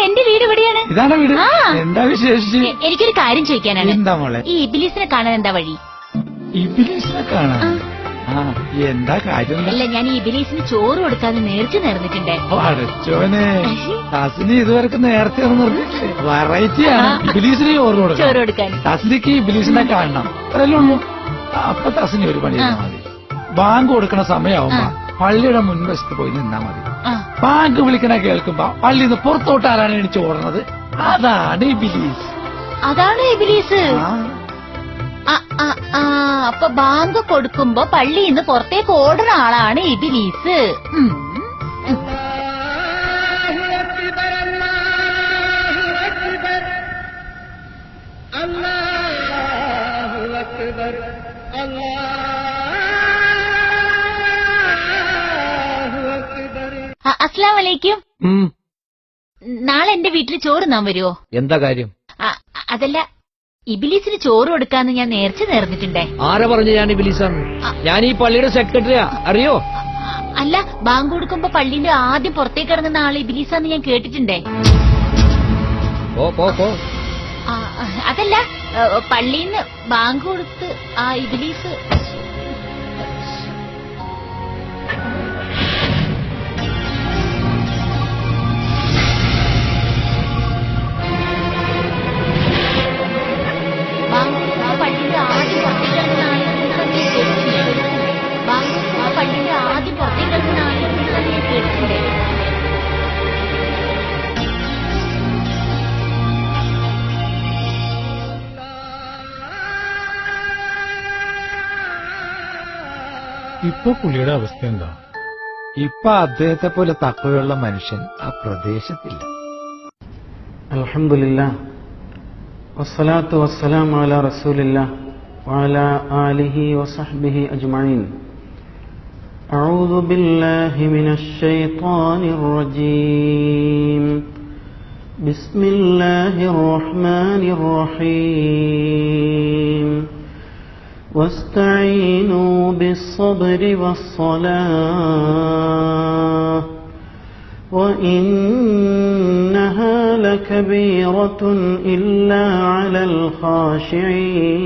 എന്റെ വീട് ഇവിടെയാണ്. ഇതാണ് വീട്. എന്താ വിശേഷിച്ച്? എനിക്കൊരു കാര്യം ചോദിക്കാനാണ്. എന്താ മോളെ? ഈ ഇബിലീസിനെ കാണാൻ എന്താ വഴി? ഇബിലീസിനെ കാണാൻ എന്താ കാര്യം? അല്ല, ഞാൻ ഈ ഇബിലീസിന് ചോറ് കൊടുക്കാതെ നേർച്ച നേർന്നിട്ടുണ്ടേ. അടച്ചോനെ, തസ്നി ഇതുവരെ നേരത്തെ വെറൈറ്റിയാണ്. ഇബിലീസിന് ചോറ് കൊടുക്കാൻ. തസ്നിക്ക് ഇബിലീസിനെ കാണണം, അത്രയല്ലേ ഉള്ളൂ. അപ്പൊ തസ്നി ഒരു പണി മതി. ബാങ്ക് കൊടുക്കണ സമയമാവുമ്പോ പള്ളിയുടെ മുൻവശത്ത് പോയി നിന്നാ മതി. ബാങ്ക് വിളിക്കണ കേൾക്കുമ്പോ പള്ളിയിൽ നിന്ന് പുറത്തോട്ട് ആരാണ് എണിച്ച് ഓടുന്നത്? അതാണ് ഇബിലീസ്. അതാണ് ഇബിലീസ്. അപ്പൊ ബാങ്ക് കൊടുക്കുമ്പോ പള്ളിയിൽ നിന്ന് പുറത്തേക്ക് ഓടുന്ന ആളാണ് ഇബിലീസ്. അസ്സലാമു അലൈക്കും. നാളെ എന്റെ വീട്ടിൽ ചോറ് നാൻ വരുമോ? എന്താ കാര്യം? അതല്ല, ഇബിലീസിന് ചോറ് കൊടുക്കാന്ന് ഞാൻ നേർച്ച നേർന്നിട്ടുണ്ടേ. ആരാ പറഞ്ഞു ഞാൻ ഇബിലീസാണ്? ഞാൻ ഈ പള്ളിയുടെ സെക്രട്ടറിയാ, അറിയോ? അല്ല, ബാങ്ക് കൊടുക്കുമ്പോ പള്ളിന്റെ ആദ്യം പുറത്തേക്ക് ഇറങ്ങുന്ന ആള് ഇബിലീസാന്ന് ഞാൻ കേട്ടിട്ടുണ്ടേ. അതല്ല, പള്ളിന്ന് ബാങ്ക് കൊടുത്ത് ആ ഇബിലീസ് പള്ളിന്റെ ആദ്യം പുറത്തേക്ക് ഇറങ്ങുന്ന ആള് കേട്ടിട്ടുണ്ടേ. ഇപ്പൊ പുള്ളിയുടെ അവസ്ഥ എന്താ? ഇപ്പൊ അദ്ദേഹത്തെ പോലെ തക്കവയുള്ള മനുഷ്യൻ ആ പ്രദേശത്തില്ല. അൽഹംദുലില്ലാഹ് വസ്സലാത്തു വസ്സലാമു അലാ റസൂലില്ലാഹ് വഅലാ ആലിഹി വസഹ്ബിഹി അജ്മഈൻ. അഊദു ബില്ലാഹി മിനശ് ശൈത്വാനിർ റജീം. ബിസ്മില്ലാഹിർ റഹ്മാനിർ റഹീം. വസ്തഈനൂ ബിസ്സബ്രി വസ്സലാഹ് وإنها لكبيرة إلا على الخاشعين